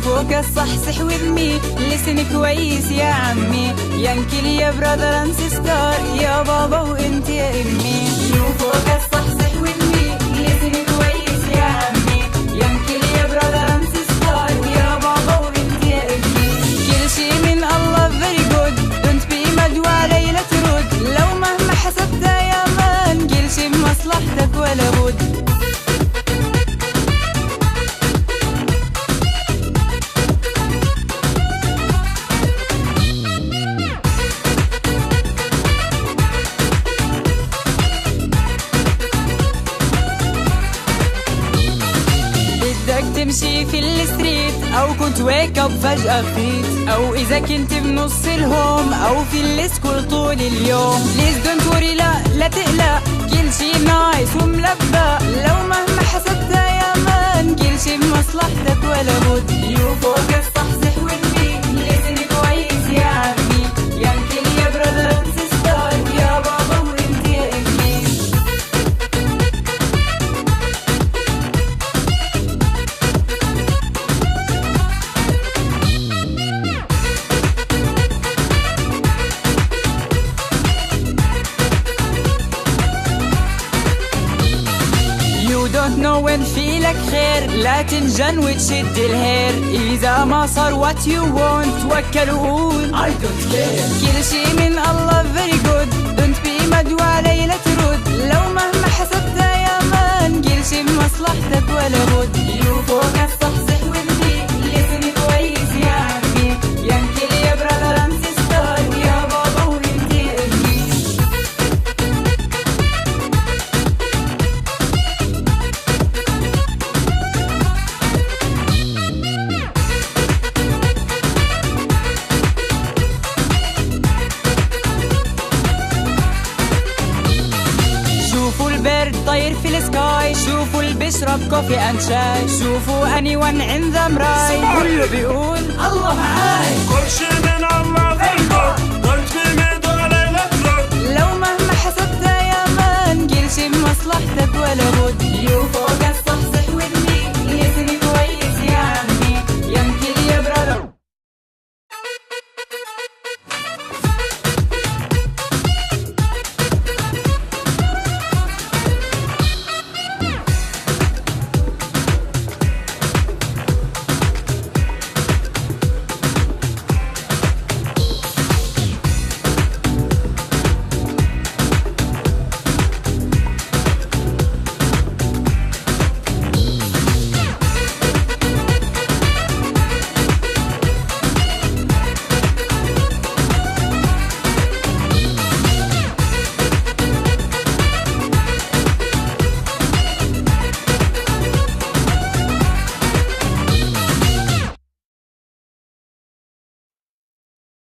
فوق صحصح with me listen كويس يا عمي ينكل يا brother and sister يا بابا وانت يا امي. فوق صحصح with me listen كويس يا عمي ينكل يا brother and sister يا بابا وانت يا امي. كل شي من الله very good don't be مدوى علي لا ترد لو مهما حسبت يا مان كل شي بمصلحتك ولا بد. تمشي في الستريت أو كنت ويك أب فجأة فيت أو إذا كنت بنص الهوم أو في السكول طول اليوم بليز دونت وري لا تقلق كل شي نايس وملبى لو مهما حسبت يا مان كل شي بمصلحتك ولا بد. يو فوكس صحصح with me listen كويس يا عمي ينكل يا brother and sister يا بابا وانت يا امي. don't know when فيلك خير لا تنجن وتشد الهير إذا ما صار what you want توكل وقول I don't care. كل شي من الله very good don't be مدوى علي لا ترد لو مهما حسبت يا مان كل شي بمصلحتك ولا بد. يو فوق صحصح with me listen كويس يا عمي ينكل يا brother and sister يا بابا وانت يا امي. طير في السكاي شوفوا اللي بيشرب كوفي اند شاي شوفوا اني ون عند مراي كله بيقول الله معاي كل شي من الله غيره ضلت في ميدان لا ترد لو مهما حسبت يا مان كل شي بمصلحتك ولا بد. يو فوق